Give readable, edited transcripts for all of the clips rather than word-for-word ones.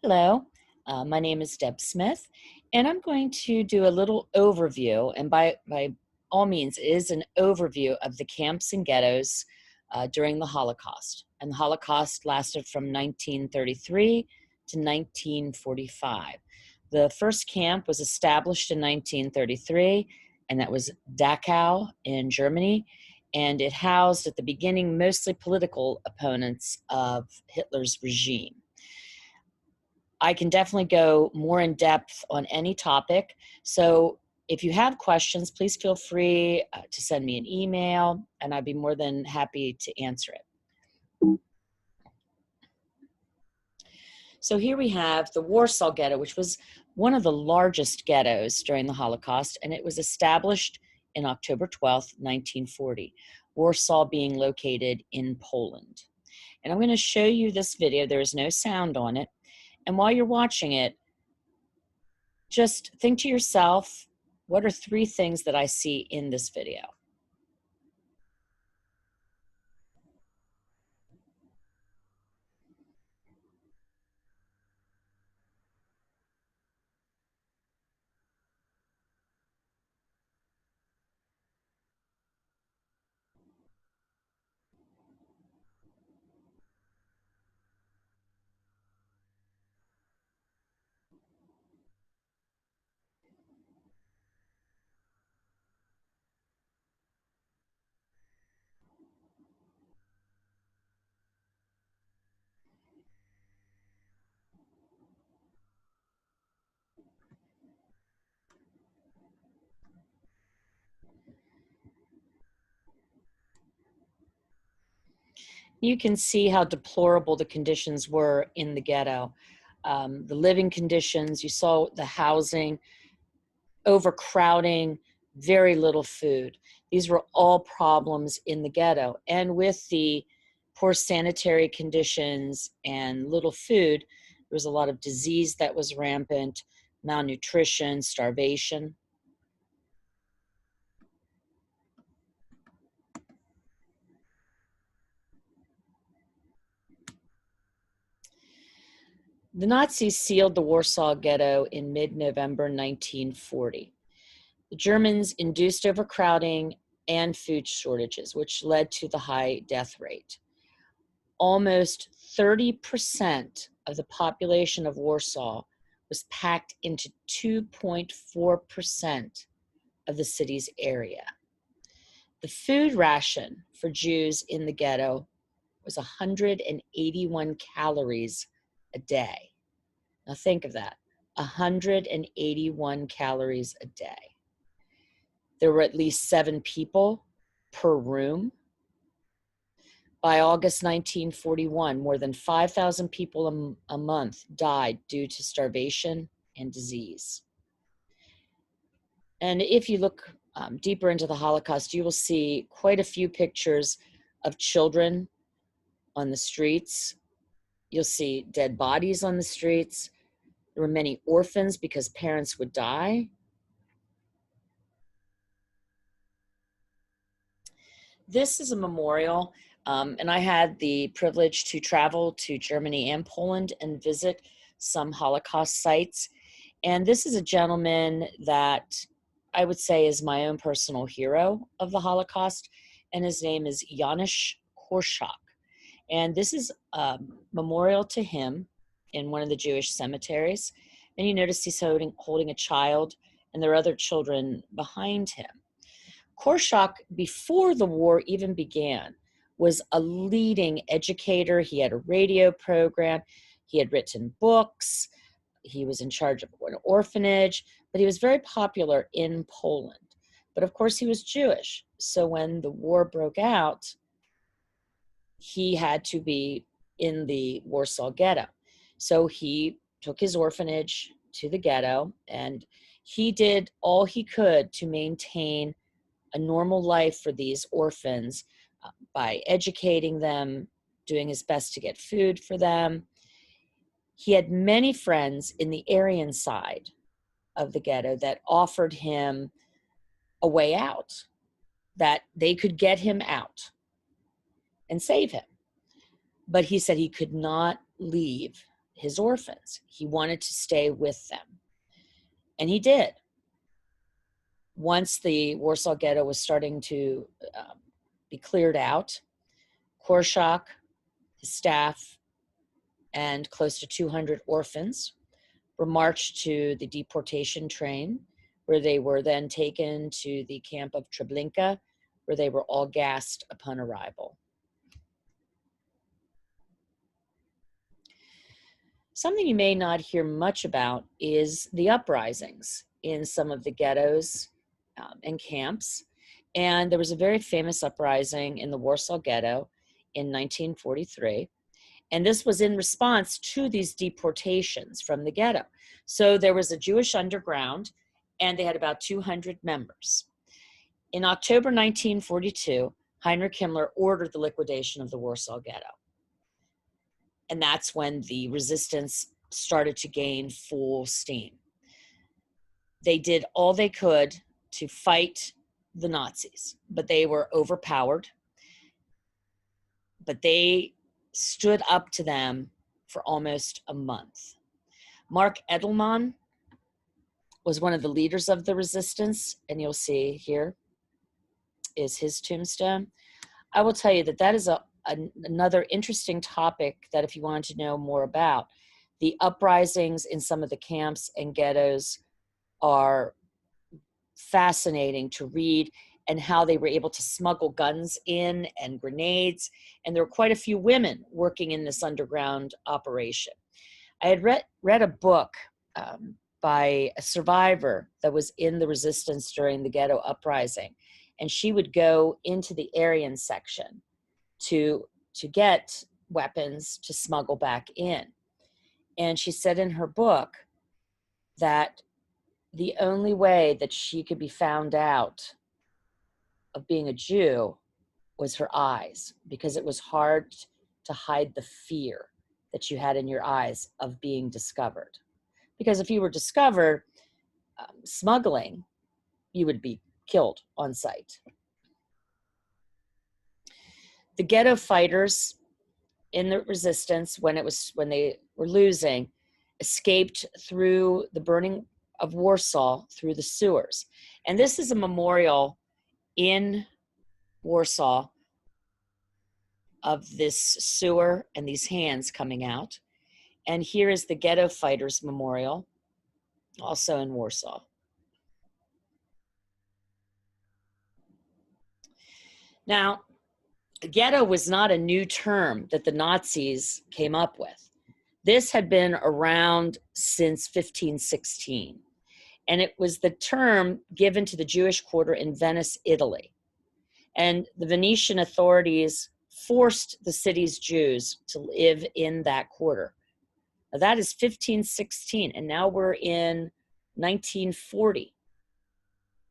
Hello, my name is Deb Smith, and I'm going to do a little overview, and by all means, it is an overview of the camps and ghettos during the Holocaust. And the Holocaust lasted from 1933 to 1945. The first camp was established in 1933, and that was Dachau in Germany, and it housed at the beginning mostly political opponents of Hitler's regime. I can definitely go more in depth on any topic. So if you have questions, please feel free to send me an email, and I'd be more than happy to answer it. So here we have the Warsaw Ghetto, which was one of the largest ghettos during the Holocaust, and it was established in October 12th, 1940, Warsaw being located in Poland. And I'm going to show you this video. There is no sound on it. And while you're watching it, just think to yourself, what are 3 things that I see in this video? You can see how deplorable the conditions were in the ghetto. The living conditions, you saw the housing, overcrowding, very little food. These were all problems in the ghetto. And with the poor sanitary conditions and little food, there was a lot of disease that was rampant, malnutrition, starvation. The Nazis sealed the Warsaw Ghetto in mid-November 1940. The Germans induced overcrowding and food shortages, which led to the high death rate. Almost 30% of the population of Warsaw was packed into 2.4% of the city's area. The food ration for Jews in the ghetto was 181 calories a day. Now think of that, 181 calories a day. There were at least 7 people per room. By August 1941, more than 5,000 people a month died due to starvation and disease. And if you look deeper into the Holocaust, you will see quite a few pictures of children on the streets. You'll see dead bodies on the streets. There were many orphans because parents would die. This is a memorial, and I had the privilege to travel to Germany and Poland and visit some Holocaust sites. And this is a gentleman that I would say is my own personal hero of the Holocaust, and his name is Janusz Korczak. And this is a memorial to him in one of the Jewish cemeteries. And you notice he's holding a child, and there are other children behind him. Korczak, before the war even began, was a leading educator. He had a radio program. He had written books. He was in charge of an orphanage, but he was very popular in Poland. But of course, he was Jewish. So when the war broke out, he had to be in the Warsaw Ghetto. So he took his orphanage to the ghetto, and he did all he could to maintain a normal life for these orphans by educating them, doing his best to get food for them. He had many friends in the Aryan side of the ghetto that offered him a way out, that they could get him out and save him. But he said he could not leave his orphans. He wanted to stay with them. And he did. Once the Warsaw Ghetto was starting to be cleared out, Korczak, his staff, and close to 200 orphans were marched to the deportation train, where they were then taken to the camp of Treblinka, where they were all gassed upon arrival. Something you may not hear much about is the uprisings in some of the ghettos and camps. And there was a very famous uprising in the Warsaw Ghetto in 1943. And this was in response to these deportations from the ghetto. So there was a Jewish underground, and they had about 200 members. In October 1942, Heinrich Himmler ordered the liquidation of the Warsaw Ghetto. And that's when the resistance started to gain full steam. They did all they could to fight the Nazis, but they were overpowered. But they stood up to them for almost a month. Mark Edelman was one of the leaders of the resistance, and you'll see here is his tombstone. I will tell you that that is another interesting topic that if you wanted to know more about, the uprisings in some of the camps and ghettos are fascinating to read, and how they were able to smuggle guns in and grenades. And there were quite a few women working in this underground operation. I had read a book by a survivor that was in the resistance during the ghetto uprising. And she would go into the Aryan section to get weapons to smuggle back in. And she said in her book that the only way that she could be found out of being a Jew was her eyes, because it was hard to hide the fear that you had in your eyes of being discovered. Because if you were discovered smuggling, you would be killed on sight. The ghetto fighters in the resistance, when they were losing, escaped through the burning of Warsaw through the sewers. And this is a memorial in Warsaw of this sewer and these hands coming out. And here is the Ghetto Fighters Memorial, also in Warsaw. Now, ghetto was not a new term that the Nazis came up with. This had been around since 1516. And it was the term given to the Jewish quarter in Venice, Italy. And the Venetian authorities forced the city's Jews to live in that quarter. Now that is 1516, and now we're in 1940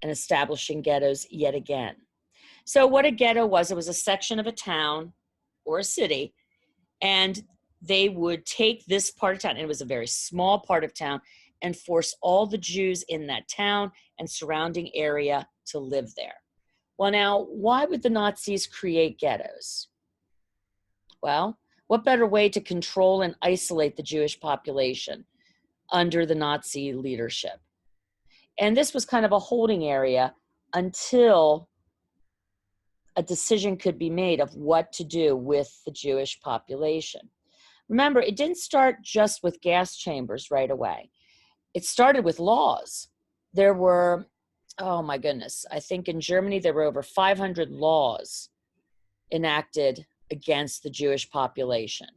and establishing ghettos yet again. So what a ghetto was, it was a section of a town or a city, and they would take this part of town, and it was a very small part of town, and force all the Jews in that town and surrounding area to live there. Well, now, why would the Nazis create ghettos? Well, what better way to control and isolate the Jewish population under the Nazi leadership? And this was kind of a holding area until a decision could be made of what to do with the Jewish population. Remember, it didn't start just with gas chambers right away. It started with laws. There were, oh my goodness, I think in Germany there were over 500 laws enacted against the Jewish population.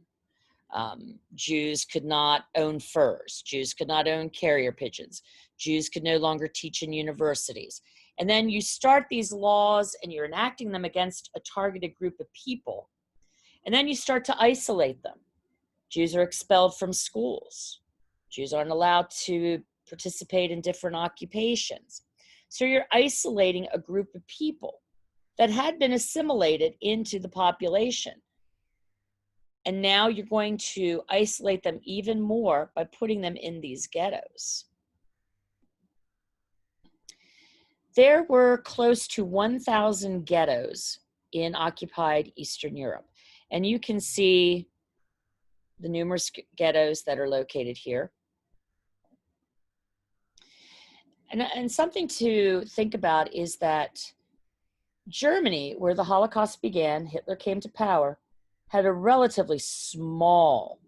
Jews could not own furs. Jews could not own carrier pigeons. Jews could no longer teach in universities. And then you start these laws and you're enacting them against a targeted group of people. And then you start to isolate them. Jews are expelled from schools. Jews aren't allowed to participate in different occupations. So you're isolating a group of people that had been assimilated into the population. And now you're going to isolate them even more by putting them in these ghettos. There were close to 1,000 ghettos in occupied Eastern Europe. And you can see the numerous ghettos that are located here. And something to think about is that Germany, where the Holocaust began, Hitler came to power, had a relatively small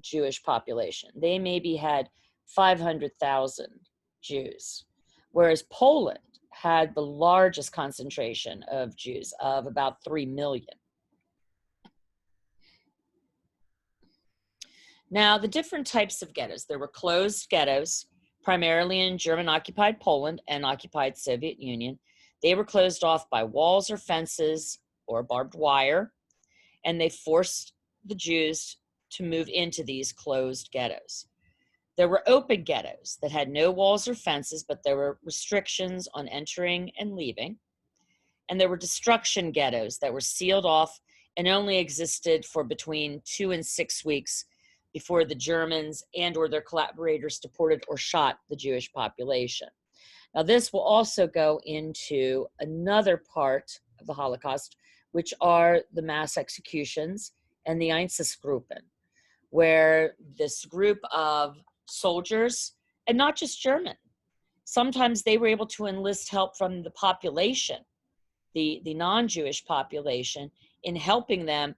Jewish population. They maybe had 500,000 Jews, whereas Poland had the largest concentration of Jews, of about 3 million. Now, the different types of ghettos. There were closed ghettos, primarily in German-occupied Poland and occupied Soviet Union. They were closed off by walls or fences or barbed wire, and they forced the Jews to move into these closed ghettos. There were open ghettos that had no walls or fences, but there were restrictions on entering and leaving. And there were destruction ghettos that were sealed off and only existed for between 2 and 6 weeks before the Germans and or their collaborators deported or shot the Jewish population. Now, this will also go into another part of the Holocaust, which are the mass executions and the Einsatzgruppen, where this group of soldiers, and not just German, sometimes they were able to enlist help from the population, the non-Jewish population, in helping them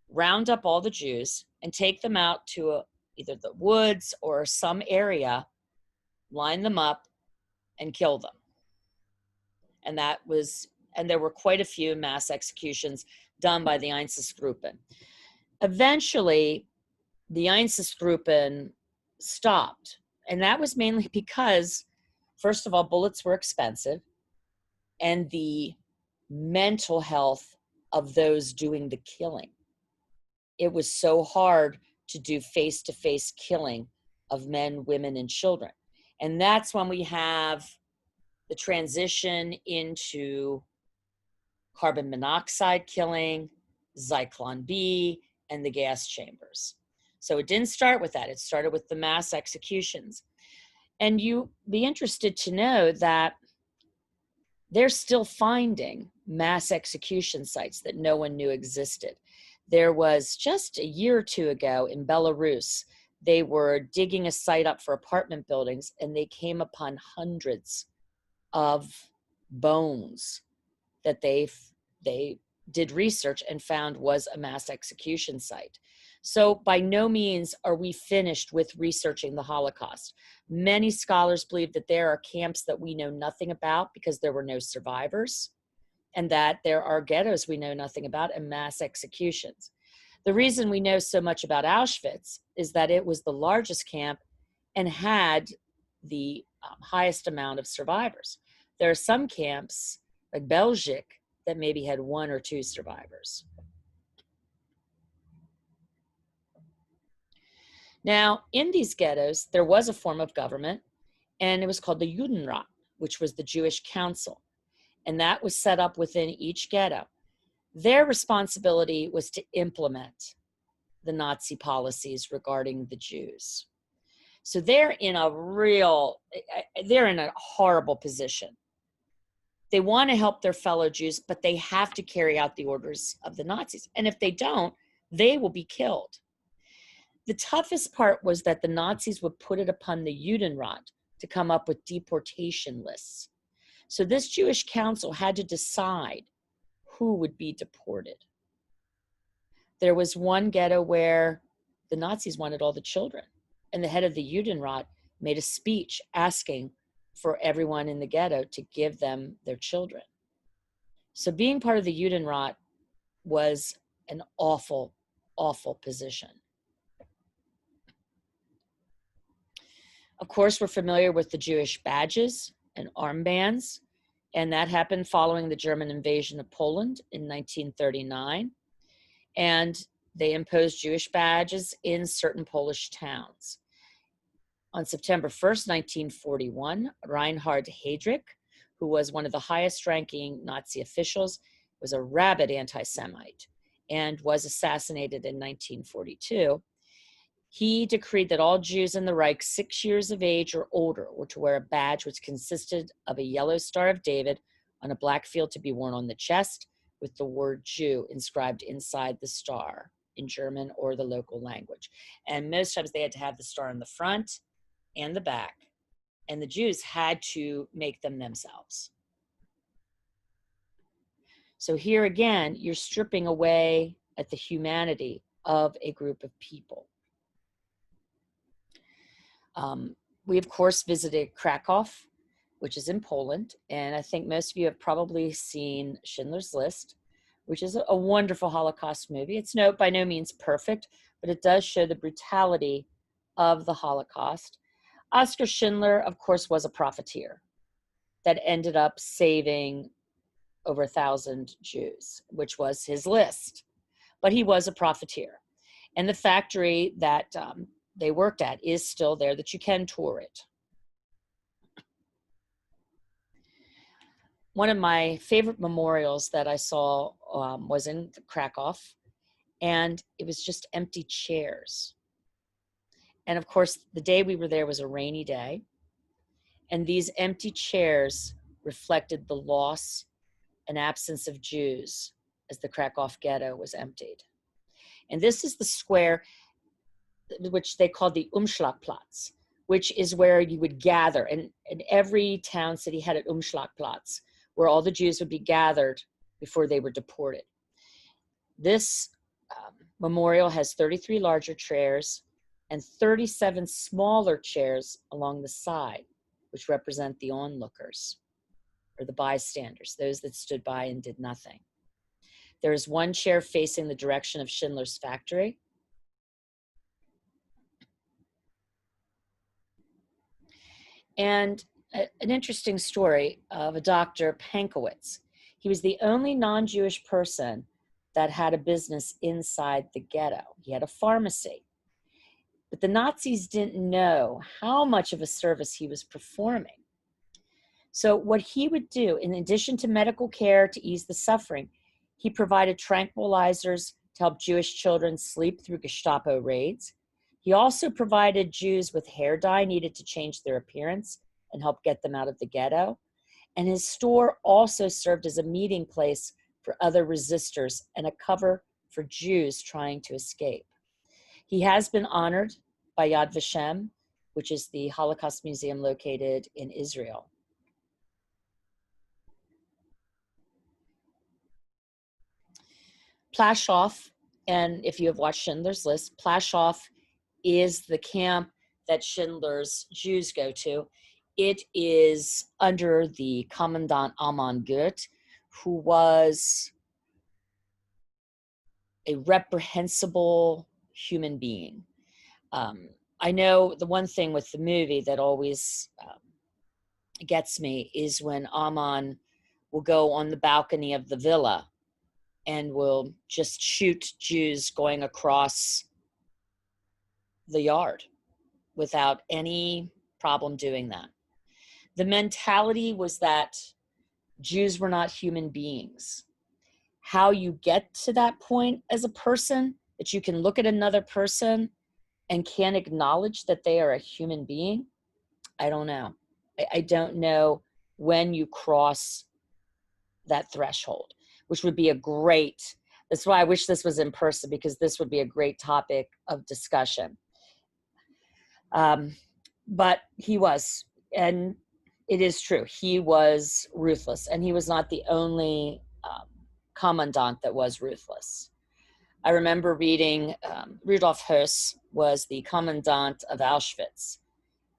round up all the Jews and take them out to either the woods or some area, line them up, and kill them. And there were quite a few mass executions done by the Einsatzgruppen. Eventually, the Einsatzgruppen stopped, and that was mainly because, first of all, bullets were expensive, and the mental health of those doing the killing. It was so hard to do face-to-face killing of men, women, and children. And that's when we have the transition into carbon monoxide killing, Zyklon B, and the gas chambers. So it didn't start with that. It started with the mass executions. And you'd be interested to know that they're still finding mass execution sites that no one knew existed. There was just a year or two ago in Belarus, they were digging a site up for apartment buildings, and they came upon hundreds of bones that they did research and found was a mass execution site. So by no means are we finished with researching the Holocaust. Many scholars believe that there are camps that we know nothing about because there were no survivors, and that there are ghettos we know nothing about and mass executions. The reason we know so much about Auschwitz is that it was the largest camp and had the highest amount of survivors. There are some camps, like Belzec, that maybe had 1 or 2 survivors. Now, in these ghettos, there was a form of government, and it was called the Judenrat, which was the Jewish Council. And that was set up within each ghetto. Their responsibility was to implement the Nazi policies regarding the Jews. So they're in a horrible position. They want to help their fellow Jews, but they have to carry out the orders of the Nazis. And if they don't, they will be killed. The toughest part was that the Nazis would put it upon the Judenrat to come up with deportation lists. So this Jewish council had to decide who would be deported. There was one ghetto where the Nazis wanted all the children, and the head of the Judenrat made a speech asking for everyone in the ghetto to give them their children. So being part of the Judenrat was an awful, awful position. Of course, we're familiar with the Jewish badges and armbands, and that happened following the German invasion of Poland in 1939. And they imposed Jewish badges in certain Polish towns. On September 1st, 1941, Reinhard Heydrich, who was one of the highest-ranking Nazi officials, was a rabid anti-Semite and was assassinated in 1942. He decreed that all Jews in the Reich 6 years of age or older were to wear a badge which consisted of a yellow Star of David on a black field to be worn on the chest with the word Jew inscribed inside the star. in German or the local language. And most times they had to have the star in the front and the back, and the Jews had to make them themselves. So here again, you're stripping away at the humanity of a group of people. We, of course, visited Krakow, which is in Poland. And I think most of you have probably seen Schindler's List, which is a wonderful Holocaust movie. It's by no means perfect, but it does show the brutality of the Holocaust. Oskar Schindler, of course, was a profiteer that ended up saving over 1,000 Jews, which was his list. But he was a profiteer. And the factory that they worked at is still there, that you can tour it. One of my favorite memorials that I saw was in Krakow, and it was just empty chairs. And of course, the day we were there was a rainy day, and these empty chairs reflected the loss and absence of Jews as the Krakow Ghetto was emptied. And this is the square, which they called the Umschlagplatz, which is where you would gather. And every town, city had an Umschlagplatz, where all the Jews would be gathered before they were deported. This memorial has 33 larger chairs and 37 smaller chairs along the side, which represent the onlookers, or the bystanders, those that stood by and did nothing. There is one chair facing the direction of Schindler's factory. And an interesting story of a Dr. Pankowitz. He was the only non-Jewish person that had a business inside the ghetto. He had a pharmacy. But the Nazis didn't know how much of a service he was performing. So what he would do, in addition to medical care to ease the suffering, he provided tranquilizers to help Jewish children sleep through Gestapo raids. He also provided Jews with hair dye needed to change their appearance and help get them out of the ghetto. And his store also served as a meeting place for other resistors and a cover for Jews trying to escape. He has been honored by Yad Vashem, which is the Holocaust museum located in Israel. Plaszow, and if you have watched Schindler's List, Plaszow is the camp that Schindler's Jews go to. It is under the Commandant Alman Goeth, who was a reprehensible human being. I know the one thing with the movie that always gets me is when Alman will go on the balcony of the villa and will just shoot Jews going across the yard without any problem doing that. The mentality was that Jews were not human beings. How you get to that point as a person, that you can look at another person and can't acknowledge that they are a human being, I don't know. I don't know when you cross that threshold, which would be a great, that's why I wish this was in person, because this would be a great topic of discussion. But he was, and it is true, he was ruthless, and he was not the only commandant that was ruthless. I remember reading, Rudolf Höss was the commandant of Auschwitz,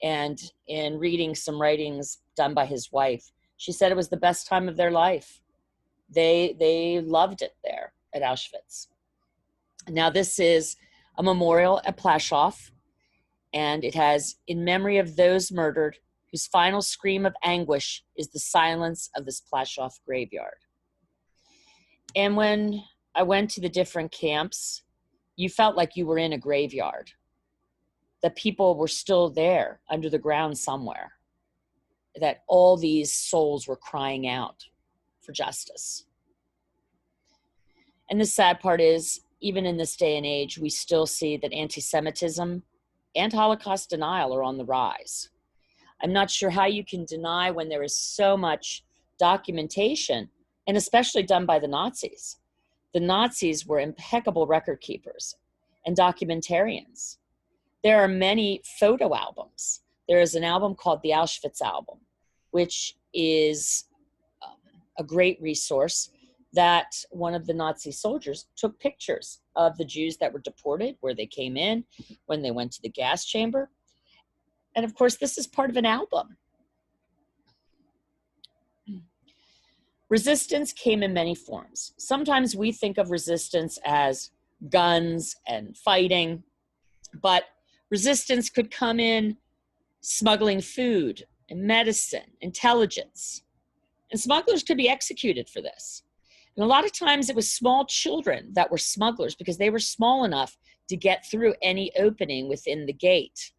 and in reading some writings done by his wife, she said it was the best time of their life. They loved it there at Auschwitz. Now this is a memorial at Plaszow, and it has, in memory of those murdered, whose final scream of anguish is the silence of this Plaszow graveyard. And when I went to the different camps, you felt like you were in a graveyard, that people were still there under the ground somewhere, that all these souls were crying out for justice. And the sad part is, even in this day and age, we still see that anti-Semitism and Holocaust denial are on the rise. I'm not sure how you can deny when there is so much documentation, and especially done by the Nazis, The Nazis were impeccable record keepers and documentarians. There are many photo albums. There is an album called the Auschwitz album, which is a great resource that one of the Nazi soldiers took pictures of the Jews that were deported, where they came in, when they went to the gas chamber. And of course, this is part of an album. Resistance came in many forms. Sometimes we think of resistance as guns and fighting, but resistance could come in smuggling food and medicine, intelligence. And smugglers could be executed for this. And a lot of times it was small children that were smugglers because they were small enough to get through any opening within the gate.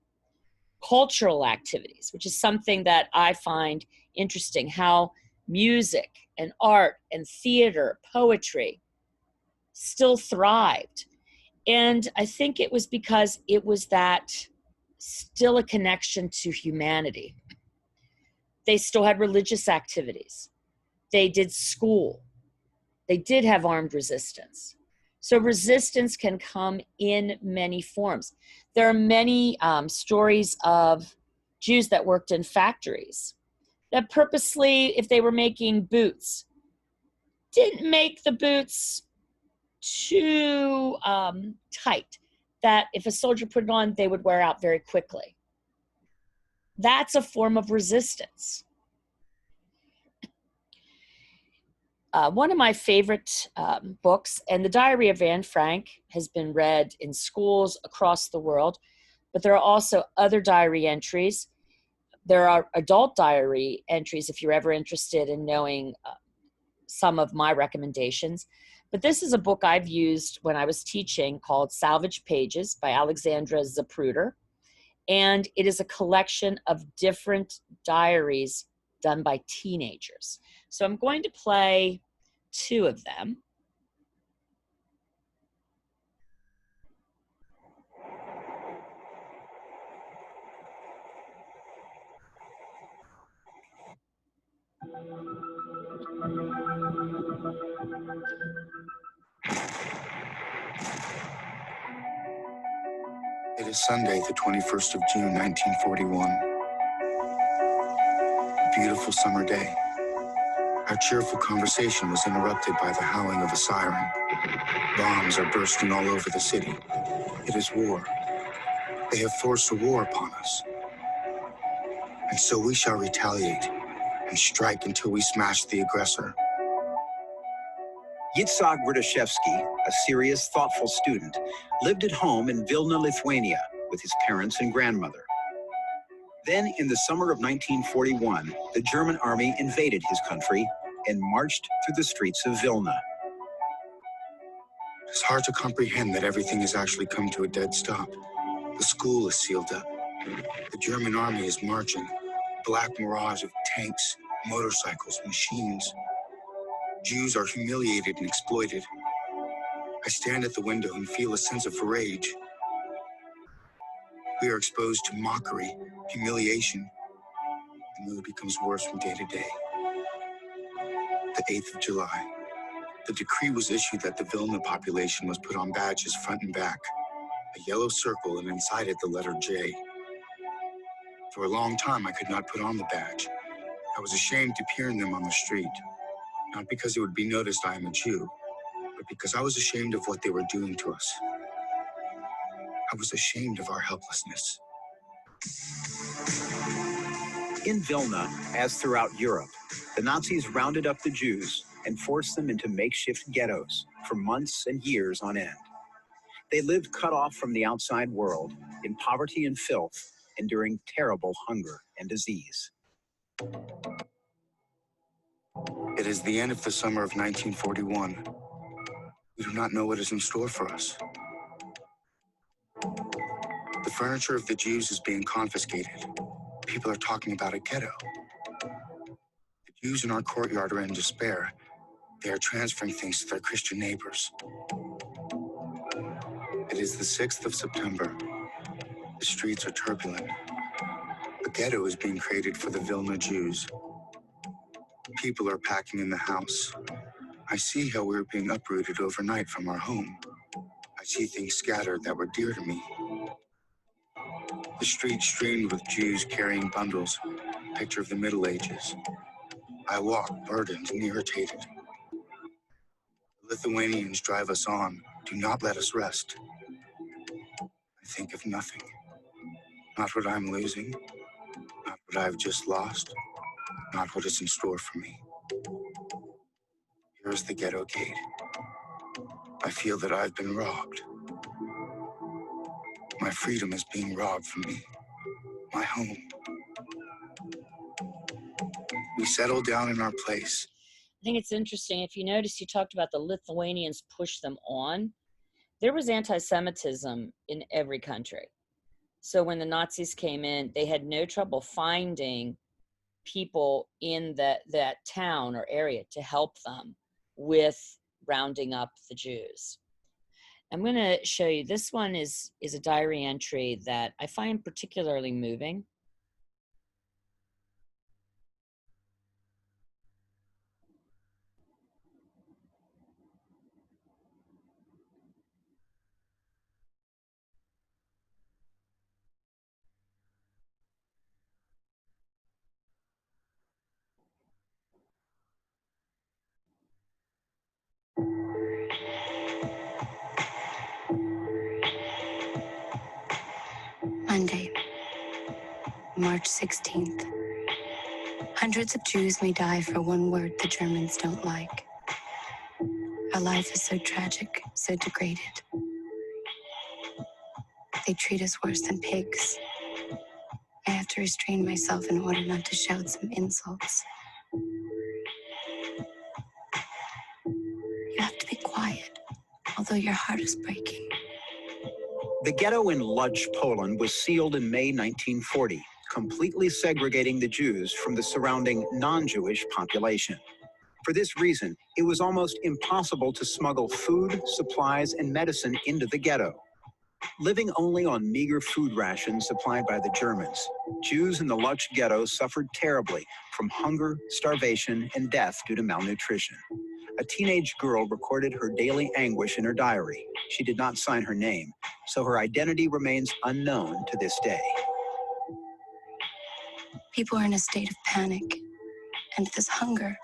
Cultural activities, which is something that I find interesting, how music and art and theater, poetry still thrived. And I think it was because it was that still a connection to humanity. They still had religious activities. They did school. They did have armed resistance. So resistance can come in many forms. There are many stories of Jews that worked in factories that purposely, if they were making boots, didn't make the boots too tight, that if a soldier put it on, they would wear out very quickly. That's a form of resistance. One of my favorite books, and The Diary of Anne Frank, has been read in schools across the world, but there are also other diary entries. There are adult diary entries if you're ever interested in knowing some of my recommendations. But this is a book I've used when I was teaching called Salvage Pages by Alexandra Zapruder. And it is a collection of different diaries done by teenagers. So I'm going to play two of them. It is Sunday, the 21st of June, 1941. A beautiful summer day. Our cheerful conversation was interrupted by the howling of a siren. Bombs are bursting all over the city. It is war. They have forced a war upon us. And so we shall retaliate and strike until we smash the aggressor. Yitzhak Rudashevsky, a serious, thoughtful student, lived at home in Vilna, Lithuania, with his parents and grandmother. Then, in the summer of 1941, the German army invaded his country and marched through the streets of Vilna. It's hard to comprehend that everything has actually come to a dead stop. The school is sealed up. The German army is marching. Black mirage of tanks, motorcycles, machines. Jews are humiliated and exploited. I stand at the window and feel a sense of rage. We are exposed to mockery, humiliation. The mood becomes worse from day to day. The 8th of July. The decree was issued that the Vilna population was put on badges front and back. A yellow circle, and inside it the letter J. For a long time, I could not put on the badge. I was ashamed to peer in them on the street. Not because it would be noticed I am a Jew, but because I was ashamed of what they were doing to us. I was ashamed of our helplessness. In Vilna, as throughout Europe, the Nazis rounded up the Jews and forced them into makeshift ghettos for months and years on end. They lived cut off from the outside world, in poverty and filth, enduring terrible hunger and disease. It is the end of the summer of 1941. We do not know what is in store for us. The furniture of the Jews is being confiscated. People are talking about a ghetto. The Jews in our courtyard are in despair. They are transferring things to their Christian neighbors. It is the 6th of September. The streets are turbulent. A ghetto is being created for the Vilna Jews. People are packing in the house. I see how we're being uprooted overnight from our home. I see things scattered that were dear to me. The street streamed with Jews carrying bundles, picture of the Middle Ages. I walk burdened and irritated. The Lithuanians drive us on, do not let us rest. I think of nothing. Not what I'm losing, not what I've just lost, not what is in store for me. Here is the ghetto gate. I feel that I've been robbed. My freedom is being robbed from me. My home. We settle down in our place. I think it's interesting. If you notice, you talked about the Lithuanians pushed them on. There was anti-Semitism in every country. So when the Nazis came in, they had no trouble finding people in that town or area to help them with rounding up the Jews. I'm going to show you, this one is a diary entry that I find particularly moving. Monday, March 16th. Hundreds of Jews may die for one word the Germans don't like. Our life is so tragic, so degraded. They treat us worse than pigs. I have to restrain myself in order not to shout some insults. You have to be quiet, although your heart is breaking. The ghetto in Lodz, Poland was sealed in May 1940, completely segregating the Jews from the surrounding non-Jewish population. For this reason, it was almost impossible to smuggle food, supplies, and medicine into the ghetto. Living only on meager food rations supplied by the Germans, Jews in the Lodz ghetto suffered terribly from hunger, starvation, and death due to malnutrition. A teenage girl recorded her daily anguish in her diary. She did not sign her name, so her identity remains unknown to this day. People are in a state of panic, and this hunger,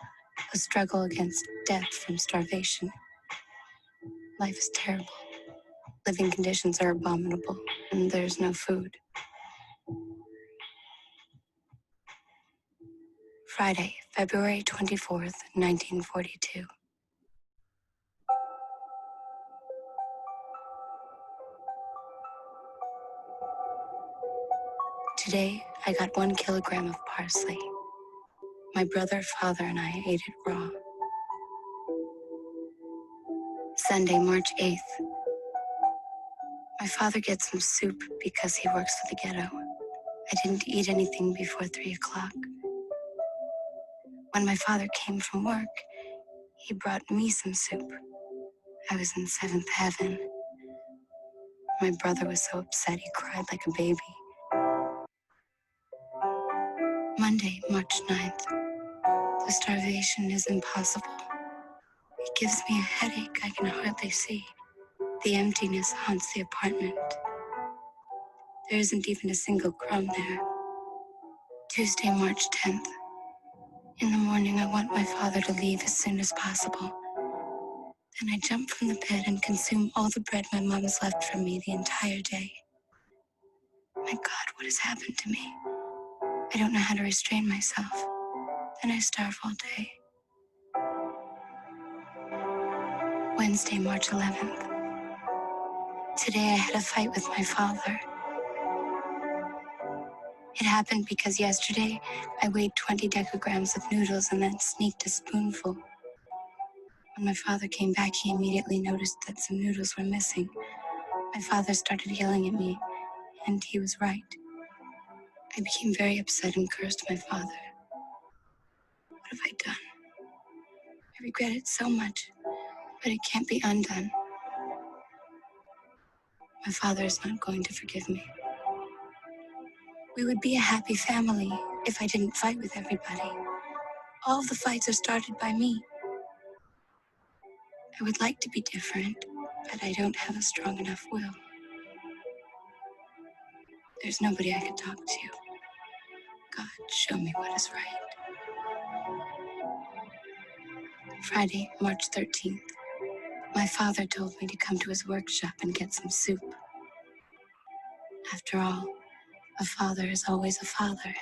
a struggle against death from starvation. Life is terrible. Living conditions are abominable, and there's no food. Friday, February 24th, 1942. Today, I got 1 kilogram of parsley. My brother, father, and I ate it raw. Sunday, March 8th. My father gets some soup because he works for the ghetto. I didn't eat anything before 3 o'clock. When my father came from work, he brought me some soup. I was in 7th heaven. My brother was so upset he cried like a baby. Monday, March 9th. The starvation is impossible. It gives me a headache I can hardly see. The emptiness haunts the apartment. There isn't even a single crumb there. Tuesday, March 10th. In the morning, I want my father to leave as soon as possible. Then I jump from the bed and consume all the bread my mom has left from me the entire day. My God, what has happened to me? I don't know how to restrain myself. Then I starve all day. Wednesday, March 11th. Today I had a fight with my father. It happened because yesterday I weighed 20 decagrams of noodles and then sneaked a spoonful. When my father came back, he immediately noticed that some noodles were missing. My father started yelling at me, and he was right. I became very upset and cursed my father. What have I done? I regret it so much, but it can't be undone. My father is not going to forgive me. We would be a happy family if I didn't fight with everybody. All of the fights are started by me. I would like to be different, but I don't have a strong enough will. There's nobody I could talk to. God, show me what is right. Friday, March 13th. My father told me to come to his workshop and get some soup. After all, a father is always a father.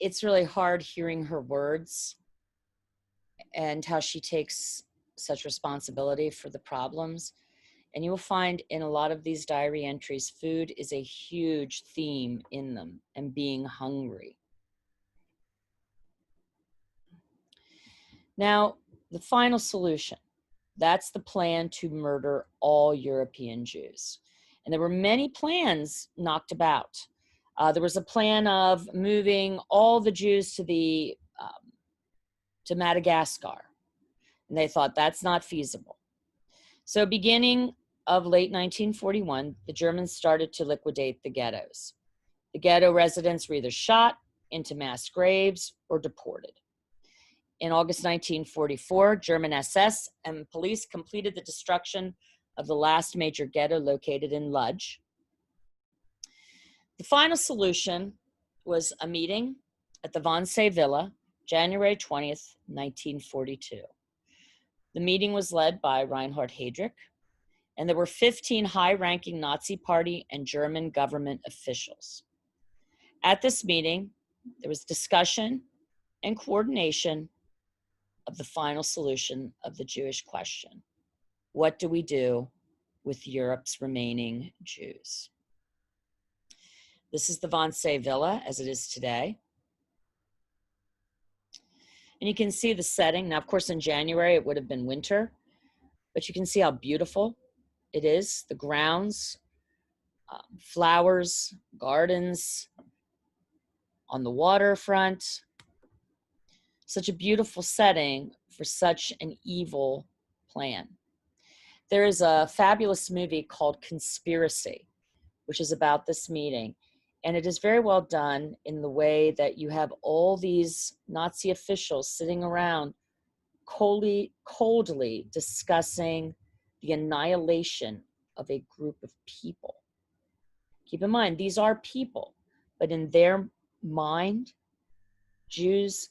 It's really hard hearing her words and how she takes such responsibility for the problems. And you will find in a lot of these diary entries, food is a huge theme in them, and being hungry. Now, the final solution, that's the plan to murder all European Jews. And there were many plans knocked about. There was a plan of moving all the Jews to Madagascar. And they thought that's not feasible. So beginning of late 1941, the Germans started to liquidate the ghettos. The ghetto residents were either shot into mass graves or deported. In August 1944, German SS and police completed the destruction of the last major ghetto located in Lodz. The final solution was a meeting at the Wannsee Villa, January 20th, 1942. The meeting was led by Reinhard Heydrich, and there were 15 high-ranking Nazi Party and German government officials. At this meeting, there was discussion and coordination of the final solution of the Jewish question. What do we do with Europe's remaining Jews? This is the Wannsee Villa as it is today. And you can see the setting. Now, of course, in January, it would have been winter, but you can see how beautiful it is. The grounds, flowers, gardens on the waterfront. Such a beautiful setting for such an evil plan. There is a fabulous movie called Conspiracy, which is about this meeting. And it is very well done in the way that you have all these Nazi officials sitting around coldly discussing the annihilation of a group of people. Keep in mind, these are people, but in their mind, Jews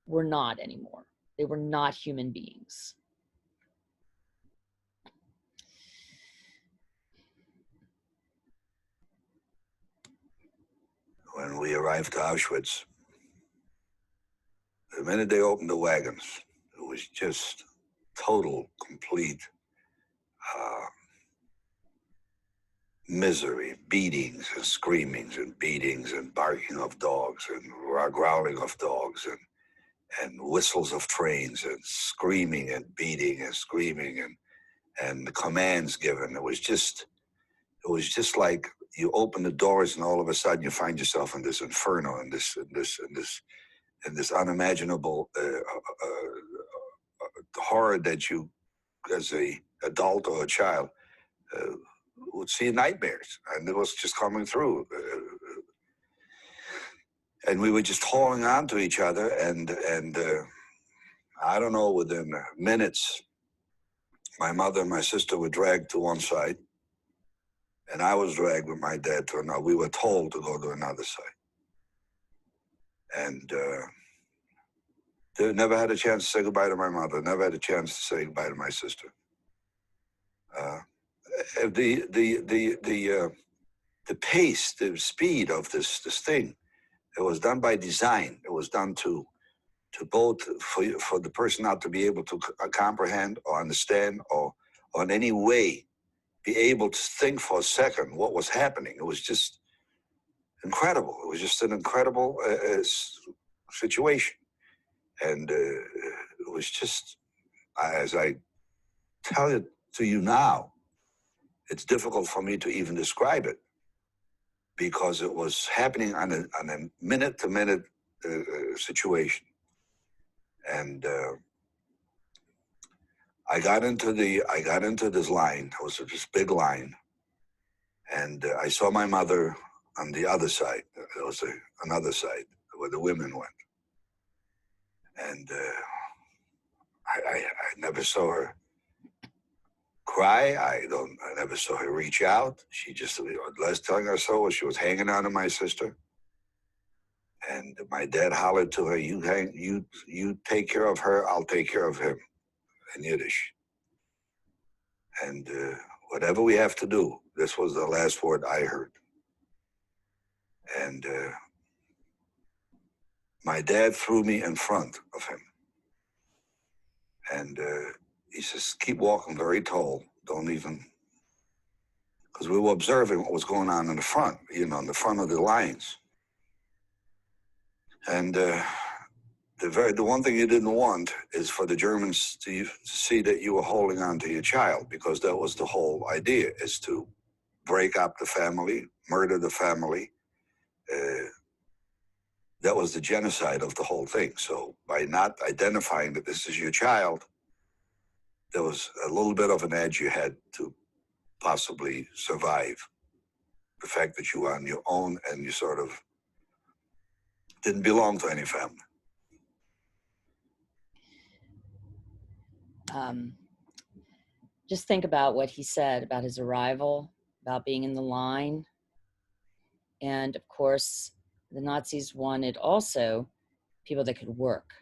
were not anymore. They were not human beings. When we arrived to Auschwitz, the minute they opened the wagons, it was just total, complete misery, beatings and screamings and beatings and barking of dogs and growling of dogs and whistles of trains and screaming and beating and screaming and the commands given. It was just like you open the doors and all of a sudden you find yourself in this inferno, in this unimaginable horror that you, as a adult or a child, would see nightmares, and it was just coming through. And we were just holding on to each other, and I don't know, within minutes, my mother and my sister were dragged to one side, and I was dragged with my dad to another. We were told to go to another side. And they never had a chance to say goodbye to my mother, never had a chance to say goodbye to my sister. The pace, the speed of this thing, it was done by design. It was done to both for the person not to be able to comprehend or understand or in any way be able to think for a second what was happening. It was just incredible. It was just an incredible situation. And it was just, as I tell it to you now, It's difficult for me to even describe it because it was happening on a minute-to-minute situation. And I got into this line. It was this big line, and I saw my mother on the other side. There was another side where the women went, and I never saw her cry. I never saw her reach out. She just, last telling her so was she was hanging on to my sister. And my dad hollered to her, you take care of her, I'll take care of him, in Yiddish. And whatever we have to do, this was the last word I heard. And my dad threw me in front of him. And he says, keep walking very tall, don't even, because we were observing what was going on in the front, in the front of the lines. And the one thing you didn't want is for the Germans to see that you were holding on to your child, because that was the whole idea, is to break up the family, murder the family. That was the genocide of the whole thing. So by not identifying that this is your child, there was a little bit of an edge you had to possibly survive. The fact that you were on your own and you sort of didn't belong to any family. Just think about what he said about his arrival, about being in the line. And of course, the Nazis wanted also people that could work.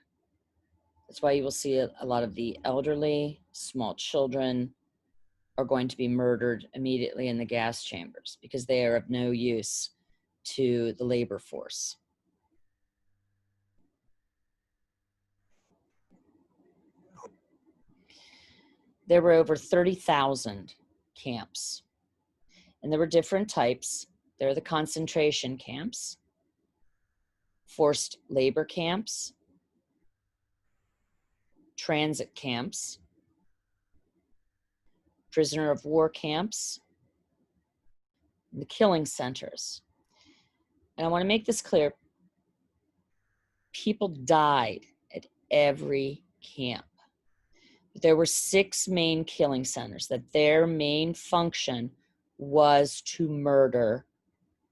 That's why you will see a lot of the elderly, small children are going to be murdered immediately in the gas chambers because they are of no use to the labor force. There were over 30,000 camps, and there were different types. There are the concentration camps, forced labor camps, transit camps, prisoner of war camps, and the killing centers. And I want to make this clear. People died at every camp. There were 6 main killing centers that their main function was to murder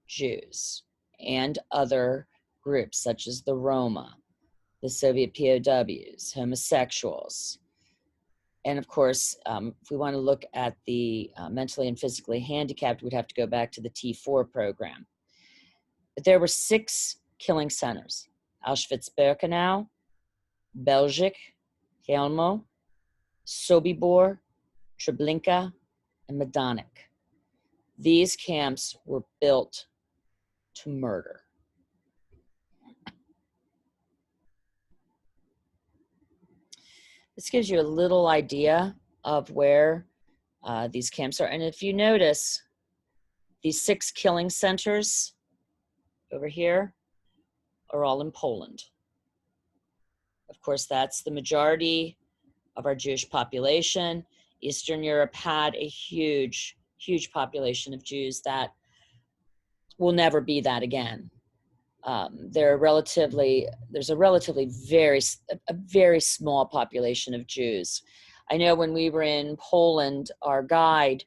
Jews and other groups such as the Roma, the Soviet POWs, homosexuals. And of course, if we want to look at the mentally and physically handicapped, we'd have to go back to the T4 program. But there were 6 killing centers: Auschwitz-Birkenau, Belzec, Hanover, Sobibor, Treblinka, and Majdanek. These camps were built to murder. This gives you a little idea of where these camps are. And if you notice, these 6 killing centers over here are all in Poland. Of course, that's the majority of our Jewish population. Eastern Europe had a huge, huge population of Jews that will never be that again. There's a relatively very small population of Jews. I know when we were in Poland, our guide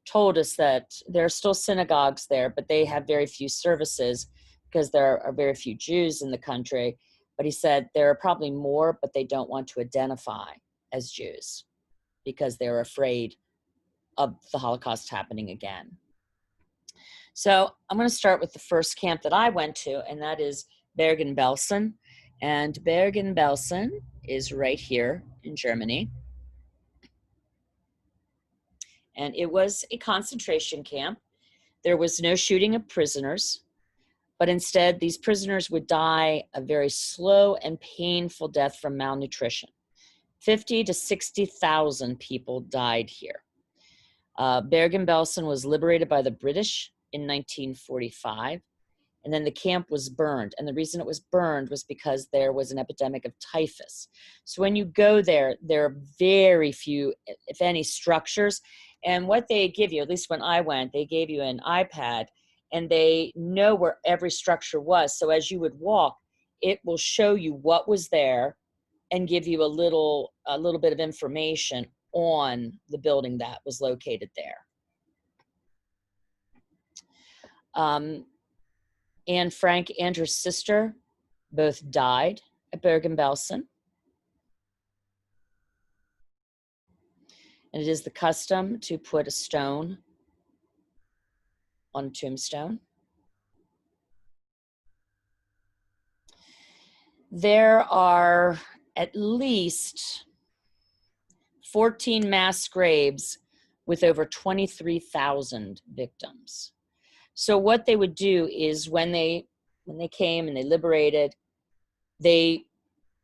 told us that there are still synagogues there, but they have very few services because there are very few Jews in the country. But he said there are probably more, but they don't want to identify as Jews because they're afraid of the Holocaust happening again. So I'm going to start with the first camp that I went to, and that is Bergen-Belsen. And Bergen-Belsen is right here in Germany. And it was a concentration camp. There was no shooting of prisoners, but instead these prisoners would die a very slow and painful death from malnutrition. 50 to 60,000 people died here. Bergen-Belsen was liberated by the British in 1945, and then the camp was burned. And the reason it was burned was because there was an epidemic of typhus. So when you go there, there are very few, if any, structures, And what they give you, at least when I went, they gave you an iPad and they know where every structure was. So as you would walk, it will show you what was there and give you a little bit of information on the building that was located there. Anne Frank and her sister both died at Bergen-Belsen. And it is the custom to put a stone on a tombstone. There are at least 14 mass graves with over 23,000 victims. So what they would do is when they came and they liberated, they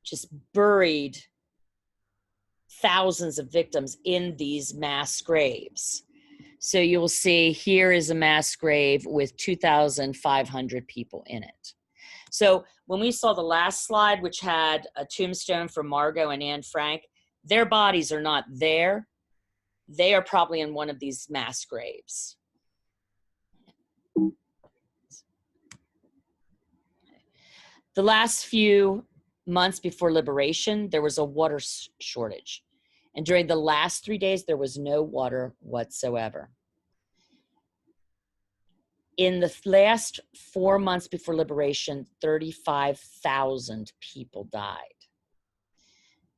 just buried thousands of victims in these mass graves. So you will see here is a mass grave with 2,500 people in it. So when we saw the last slide, which had a tombstone for Margot and Anne Frank, their bodies are not there. They are probably in one of these mass graves. The last few months before liberation, there was a water shortage. And during the last 3 days, there was no water whatsoever. In the last 4 months before liberation, 35,000 people died.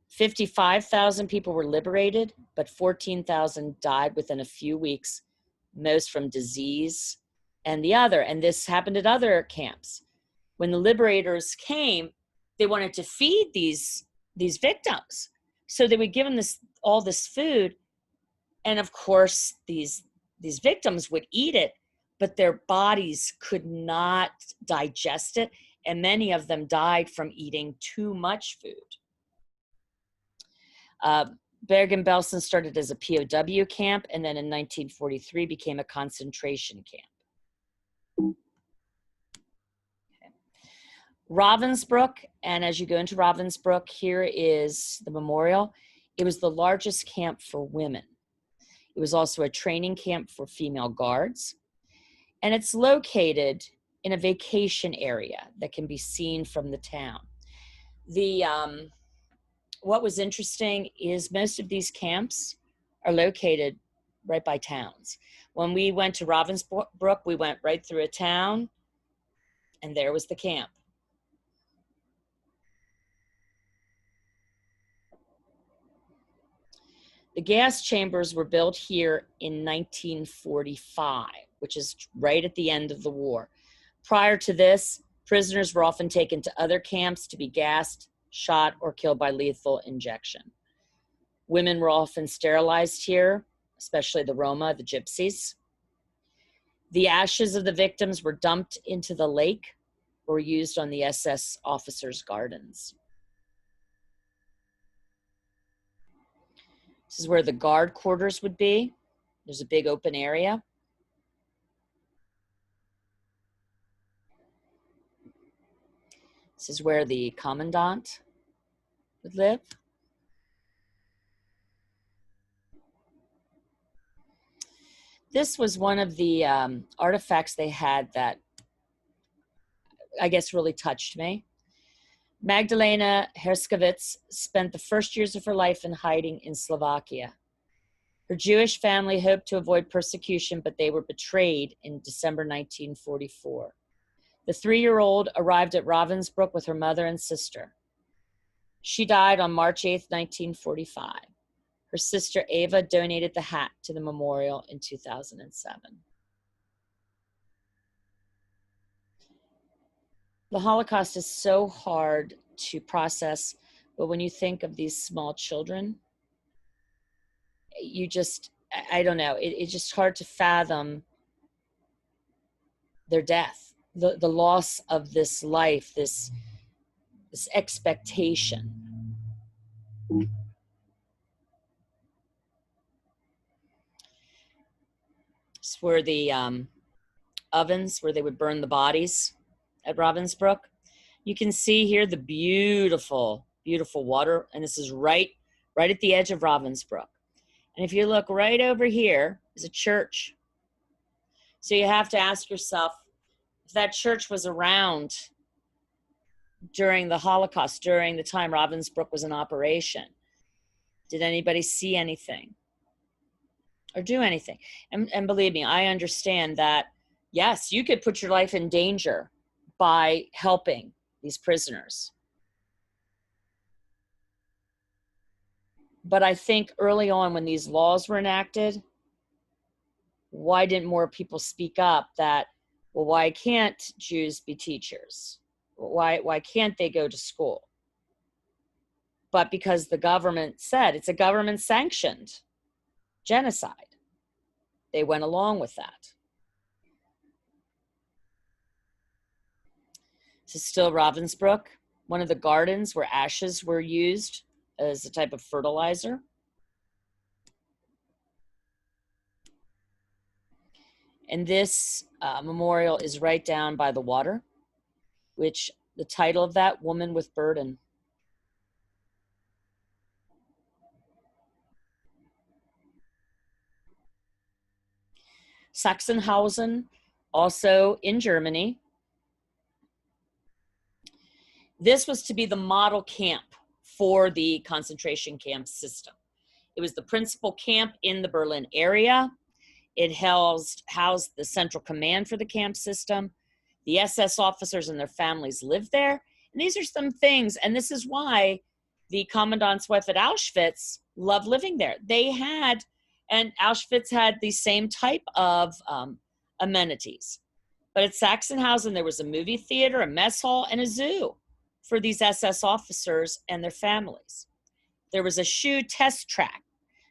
55,000 people were liberated, but 14,000 died within a few weeks, most from disease and this happened at other camps. When the liberators came, they wanted to feed these victims. So they would give them all this food. And of course, these victims would eat it, but their bodies could not digest it. And many of them died from eating too much food. Bergen-Belsen started as a POW camp, and then in 1943 became a concentration camp. Ravensbruck, and as you go into Ravensbruck, here is the memorial. It was the largest camp for women. It was also a training camp for female guards. And it's located in a vacation area that can be seen from the town. What was interesting is most of these camps are located right by towns. When we went to Ravensbruck, we went right through a town, and there was the camp. The gas chambers were built here in 1945, which is right at the end of the war. Prior to this, prisoners were often taken to other camps to be gassed, shot, or killed by lethal injection. Women were often sterilized here, especially the Roma, the gypsies. The ashes of the victims were dumped into the lake or used on the SS officers' gardens. This is where the guard quarters would be. There's a big open area. This is where the commandant would live. This was one of the artifacts they had that I guess really touched me. Magdalena Herskovits spent the first years of her life in hiding in Slovakia. Her Jewish family hoped to avoid persecution, but they were betrayed in December 1944. The 3-year-old arrived at Ravensbruck with her mother and sister. She died on March 8th, 1945. Her sister Ava donated the hat to the memorial in 2007. The Holocaust is so hard to process, but when you think of these small children, you just, I don't know, it's just hard to fathom their death, the loss of this life, this expectation. It's where the ovens where they would burn the bodies at Ravensbruck. You can see here the beautiful, beautiful water, and this is right at the edge of Ravensbruck. And if you look right over here is a church. So you have to ask yourself, if that church was around during the Holocaust, during the time Ravensbruck was in operation, did anybody see anything or do anything? And believe me, I understand that, yes, you could put your life in danger by helping these prisoners. But I think early on when these laws were enacted, why didn't more people speak up that, well, why can't Jews be teachers? Why can't they go to school? But because the government said it's a government sanctioned genocide, they went along with that. This is still Ravensbruck, one of the gardens where ashes were used as a type of fertilizer. And this memorial is right down by the water, which the title of that, Woman with Burden. Sachsenhausen, also in Germany. This was to be the model camp for the concentration camp system. It was the principal camp in the Berlin area. It housed the central command for the camp system. The SS officers and their families lived there. And these are some things, and this is why the commandant's wife at Auschwitz loved living there. And Auschwitz had the same type of amenities. But at Sachsenhausen, there was a movie theater, a mess hall, and a zoo for these SS officers and their families. There was a shoe test track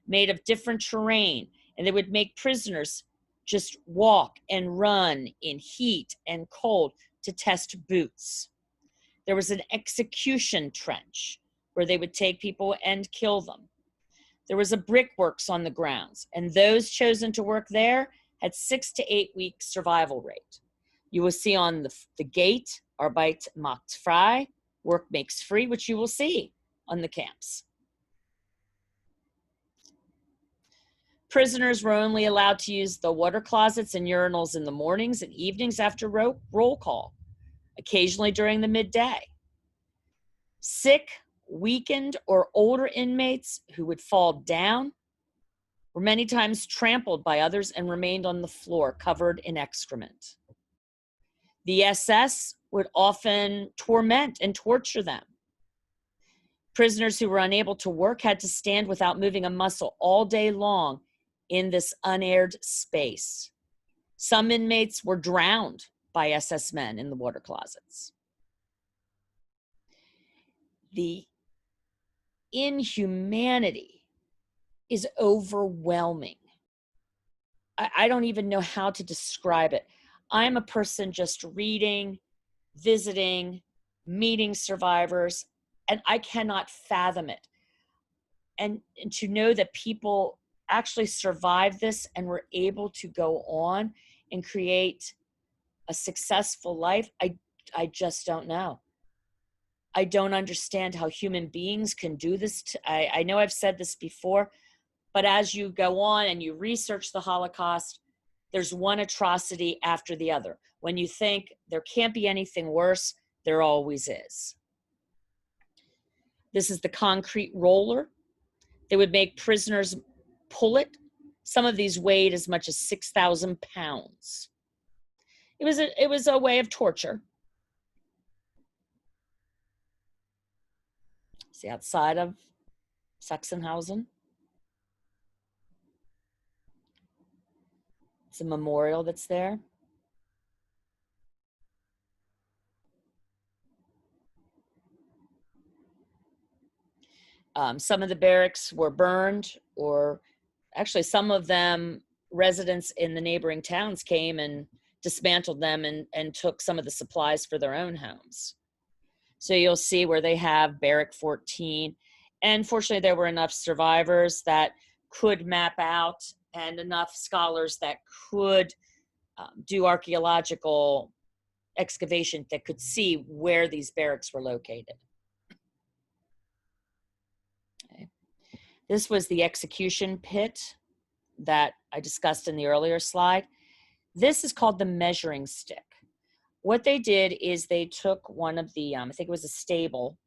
made of different terrain, and they would make prisoners just walk and run in heat and cold to test boots. There was an execution trench where they would take people and kill them. There was a brickworks on the grounds, and those chosen to work there had 6 to 8 week survival rate. You will see on the gate, Arbeit macht frei, work makes free, which you will see on the camps. Prisoners were only allowed to use the water closets and urinals in the mornings and evenings after roll call, occasionally during the midday. Sick, weakened, or older inmates who would fall down were many times trampled by others and remained on the floor covered in excrement. The SS would often torment and torture them. Prisoners who were unable to work had to stand without moving a muscle all day long in this unaired space. Some inmates were drowned by SS men in the water closets. The inhumanity is overwhelming. I don't even know how to describe it. I'm a person just reading, visiting, meeting survivors, and I cannot fathom it. And to know that people actually survived this and were able to go on and create a successful life, I just don't know. I don't understand how human beings can do this. I know I've said this before, but as you go on and you research the Holocaust, there's one atrocity after the other. When you think there can't be anything worse, there always is. This is the concrete roller. They would make prisoners pull it. Some of these weighed as much as 6,000 pounds. It was a way of torture. See outside of Sachsenhausen. It's a memorial that's there. Some of the barracks were burned, or actually some of them, residents in the neighboring towns came and dismantled them and took some of the supplies for their own homes. So you'll see where they have Barrack 14. And fortunately, there were enough survivors that could map out and enough scholars that could do archaeological excavation that could see where these barracks were located. Okay. This was the execution pit that I discussed in the earlier slide. This is called the measuring stick. What they did is they took one of the, I think it was a stable,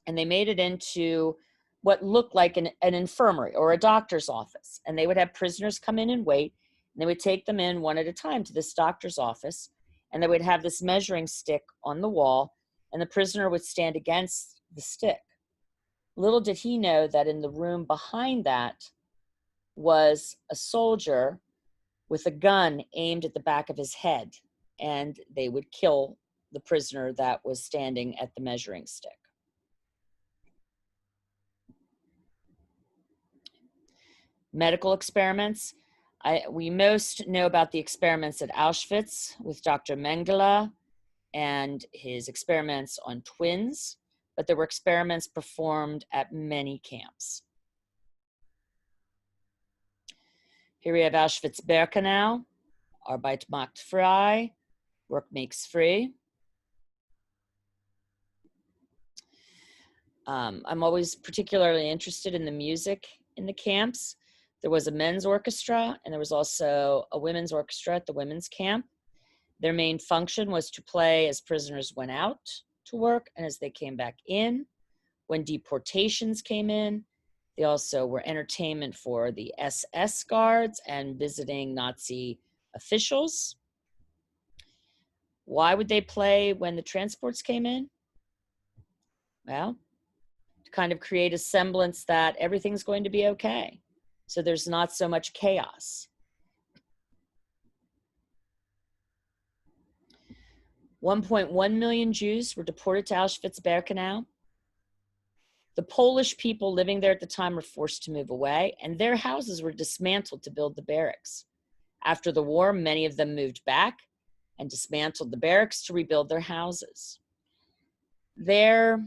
and they made it into what looked like an infirmary or a doctor's office. And they would have prisoners come in and wait, and they would take them in one at a time to this doctor's office, and they would have this measuring stick on the wall, and the prisoner would stand against the stick. Little did he know that in the room behind that was a soldier with a gun aimed at the back of his head, and they would kill the prisoner that was standing at the measuring stick. Medical experiments. We most know about the experiments at Auschwitz with Dr. Mengele and his experiments on twins, but there were experiments performed at many camps. Here we have Auschwitz-Birkenau, Arbeit macht frei, work makes free. I'm always particularly interested in the music in the camps. There was a men's orchestra, and there was also a women's orchestra at the women's camp. Their main function was to play as prisoners went out to work and as they came back in. When deportations came in, they also were entertainment for the SS guards and visiting Nazi officials. Why would they play when the transports came in? Well, to kind of create a semblance that everything's going to be okay, so there's not so much chaos. 1.1 million Jews were deported to Auschwitz-Birkenau. The Polish people living there at the time were forced to move away, and their houses were dismantled to build the barracks. After the war, many of them moved back and dismantled the barracks to rebuild their houses. There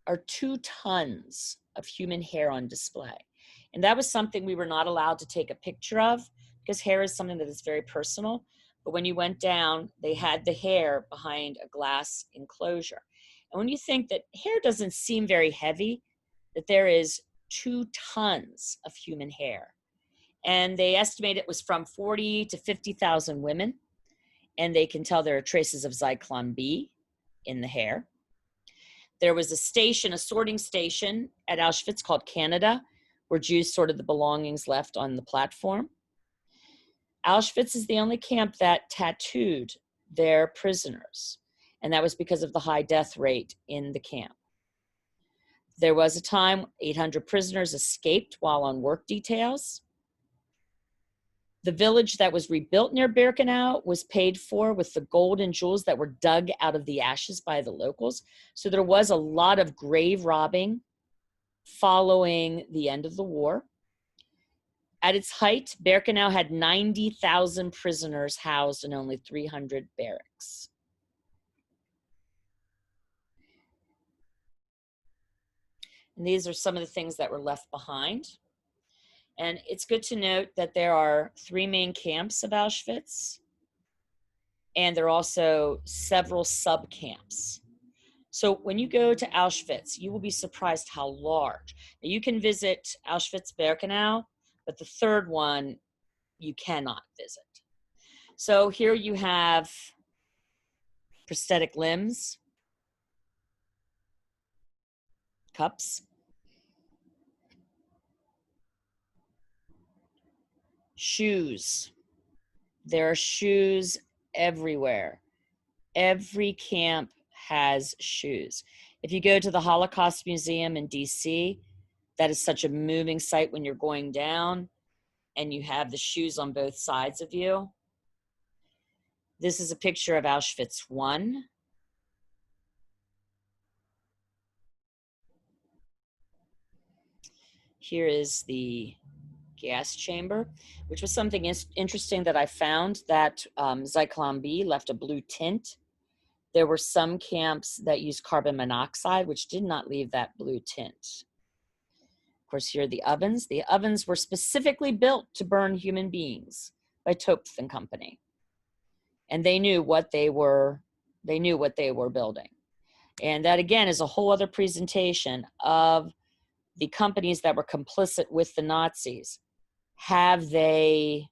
are 2 tons of human hair on display. And that was something we were not allowed to take a picture of, because hair is something that is very personal. But when you went down, they had the hair behind a glass enclosure. And when you think that hair doesn't seem very heavy, that there is 2 tons of human hair. And they estimate it was from 40 to 50,000 women. And they can tell there are traces of Zyklon B in the hair. There was a station, a sorting station at Auschwitz called Canada, where Jews sorted the belongings left on the platform. Auschwitz is the only camp that tattooed their prisoners, and that was because of the high death rate in the camp. There was a time 800 prisoners escaped while on work details. The village that was rebuilt near Birkenau was paid for with the gold and jewels that were dug out of the ashes by the locals. So there was a lot of grave robbing following the end of the war. At its height, Birkenau had 90,000 prisoners housed in only 300 barracks. And these are some of the things that were left behind. And it's good to note that there are 3 main camps of Auschwitz, and there are also several sub-camps. So when you go to Auschwitz, you will be surprised how large. Now, you can visit Auschwitz-Birkenau, but the third one you cannot visit. So here you have prosthetic limbs, cups, shoes. There are shoes everywhere. Every camp has shoes. If you go to the Holocaust Museum in DC, that is such a moving sight when you're going down and you have the shoes on both sides of you. This is a picture of Auschwitz I. Here is the gas chamber, which was something interesting that I found, that Zyklon B left a blue tint. There were some camps that used carbon monoxide, which did not leave that blue tint. Of course, here are the ovens. The ovens were specifically built to burn human beings by Topf and Company. And they knew what they were building. And that, again, is a whole other presentation of the companies that were complicit with the Nazis, have they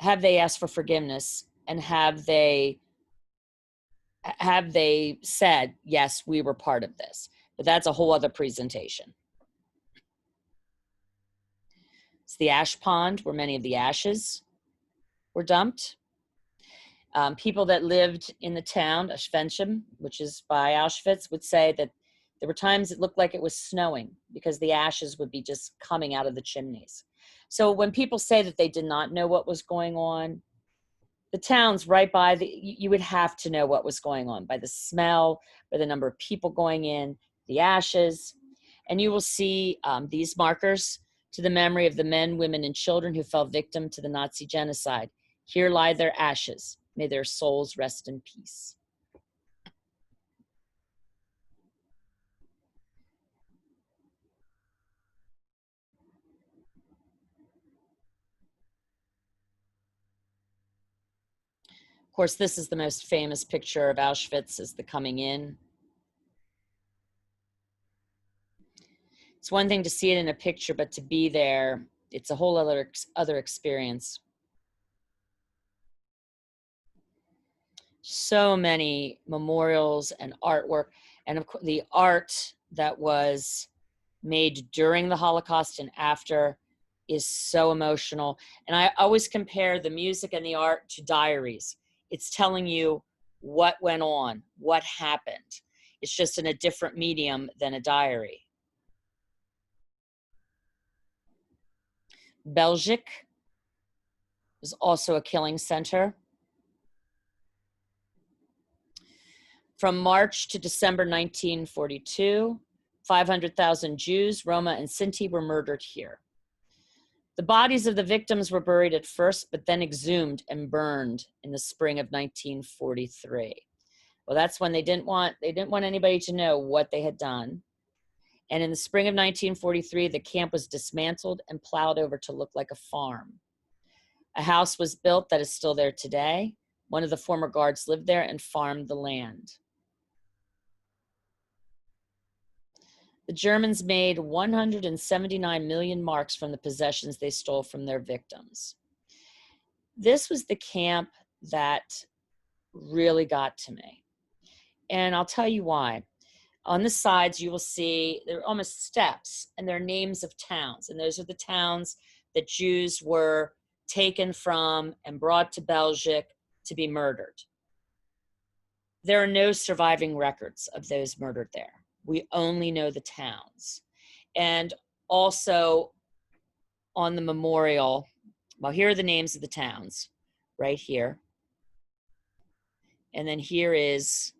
asked for forgiveness, and have they said, yes, we were part of this? But that's a whole other presentation. It's the ash pond where many of the ashes were dumped. People that lived in the town, Vashem, which is by Auschwitz, would say that there were times it looked like it was snowing because the ashes would be just coming out of the chimneys. So when people say that they did not know what was going on, the towns right by you would have to know what was going on by the smell, by the number of people going in, the ashes. And you will see these markers to the memory of the men, women, and children who fell victim to the Nazi genocide. Here lie their ashes. May their souls rest in peace. Of course, this is the most famous picture of Auschwitz, is the coming in. It's one thing to see it in a picture, but to be there, it's a whole other experience. So many memorials and artwork, and of course the art that was made during the Holocaust and after is so emotional. And I always compare the music and the art to diaries. It's telling you what went on, what happened. It's just in a different medium than a diary. Belzec was also a killing center. From March to December 1942, 500,000 Jews, Roma, and Sinti were murdered here. The bodies of the victims were buried at first, but then exhumed and burned in the spring of 1943. Well, that's when they didn't want anybody to know what they had done. And in the spring of 1943, the camp was dismantled and plowed over to look like a farm. A house was built that is still there today. One of the former guards lived there and farmed the land. The Germans made 179 million marks from the possessions they stole from their victims. This was the camp that really got to me. And I'll tell you why. On the sides, you will see they're almost steps, and they're names of towns. And those are the towns that Jews were taken from and brought to Belzec to be murdered. There are no surviving records of those murdered there. We only know the towns. And also on the memorial, well, here are the names of the towns right here. And then here is,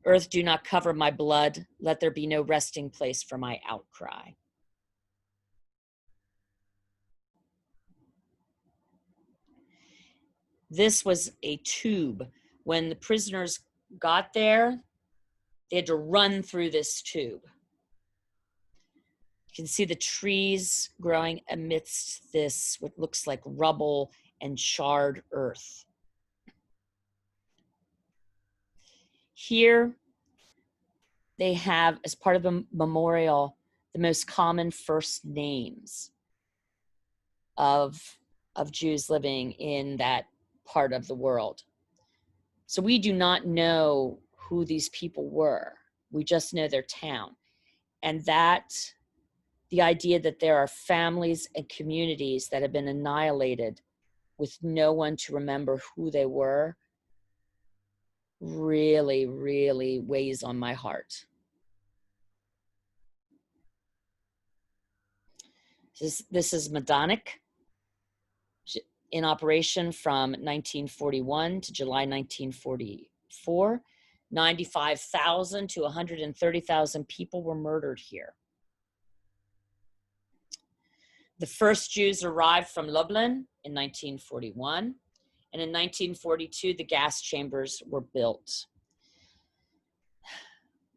earth, do not cover my blood. Let there be no resting place for my outcry. This was a tube. When the prisoners got there, they had to run through this tube. You can see the trees growing amidst this, what looks like rubble and charred earth. Here, they have, as part of the memorial, the most common first names of Jews living in that part of the world. So we do not know who these people were. We just know their town. And that, the idea that there are families and communities that have been annihilated with no one to remember who they were, really, really weighs on my heart. This is Madonic, in operation from 1941 to July 1944. 95,000 to 130,000 people were murdered here. The first Jews arrived from Lublin in 1941, and in 1942, the gas chambers were built.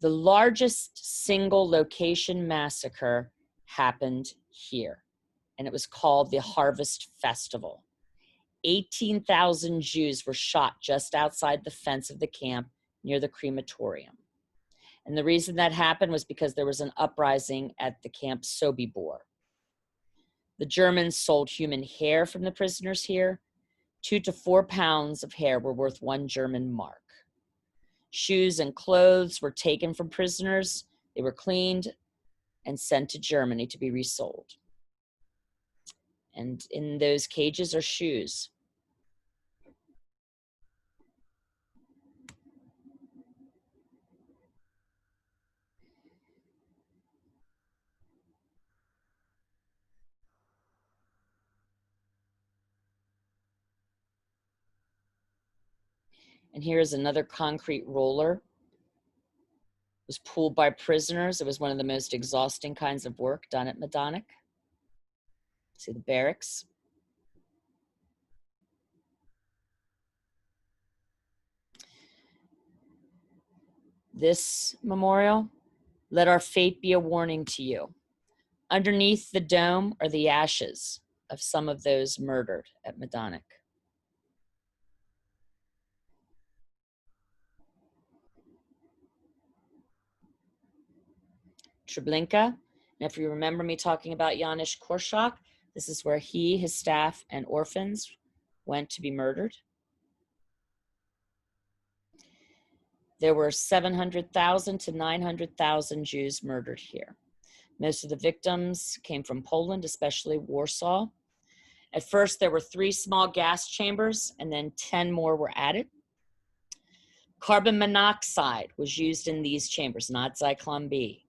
The largest single location massacre happened here, and it was called the Harvest Festival. 18,000 Jews were shot just outside the fence of the camp near the crematorium. And the reason that happened was because there was an uprising at the Camp Sobibor. The Germans sold human hair from the prisoners here. 2 to 4 pounds of hair were worth 1 German mark. Shoes and clothes were taken from prisoners. They were cleaned and sent to Germany to be resold. And in those cages are shoes. And here's another concrete roller. It was pulled by prisoners. It was one of the most exhausting kinds of work done at Majdanek. See the barracks. This memorial, let our fate be a warning to you. Underneath the dome are the ashes of some of those murdered at Majdanek. Treblinka, and if you remember me talking about Janusz Korczak, this is where he, his staff, and orphans went to be murdered. There were 700,000 to 900,000 Jews murdered here. Most of the victims came from Poland, especially Warsaw. At first, there were 3 small gas chambers, and then 10 more were added. Carbon monoxide was used in these chambers, not Zyklon B.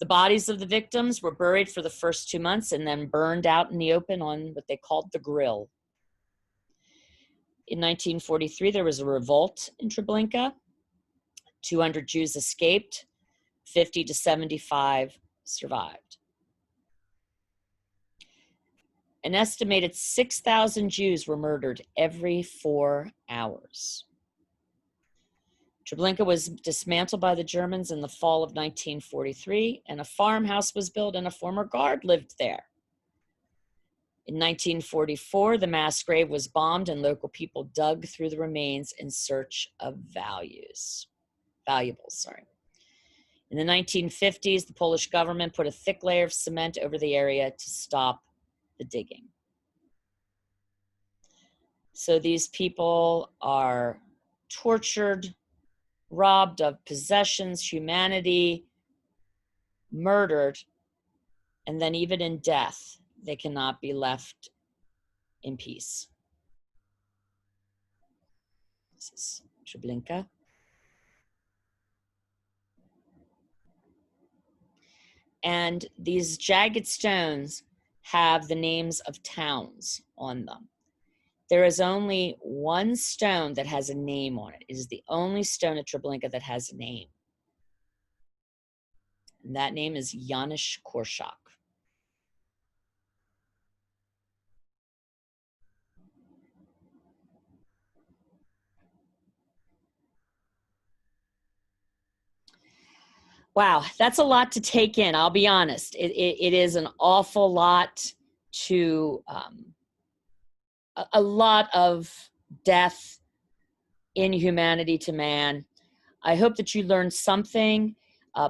The bodies of the victims were buried for the first 2 months and then burned out in the open on what they called the grill. In 1943, there was a revolt in Treblinka. 200 Jews escaped, 50 to 75 survived. An estimated 6,000 Jews were murdered every 4 hours. Treblinka was dismantled by the Germans in the fall of 1943, and a farmhouse was built and a former guard lived there. In 1944, the mass grave was bombed and local people dug through the remains in search of valuables. In the 1950s, the Polish government put a thick layer of cement over the area to stop the digging. So these people are tortured, robbed of possessions, humanity, murdered, and then even in death, they cannot be left in peace. This is Treblinka. And these jagged stones have the names of towns on them. There is only one stone that has a name on it. It is the only stone at Treblinka that has a name. And that name is Janusz Korczak. Wow, that's a lot to take in, I'll be honest. It is an awful lot to, a lot of death, inhumanity to man. I hope that you learned something.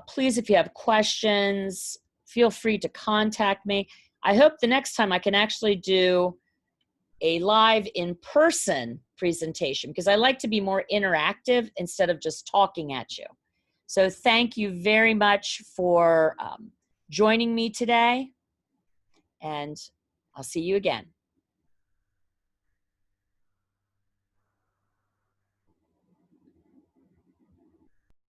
Please, if you have questions, feel free to contact me. I hope the next time I can actually do a live in-person presentation because I like to be more interactive instead of just talking at you. So thank you very much for joining me today, and I'll see you again.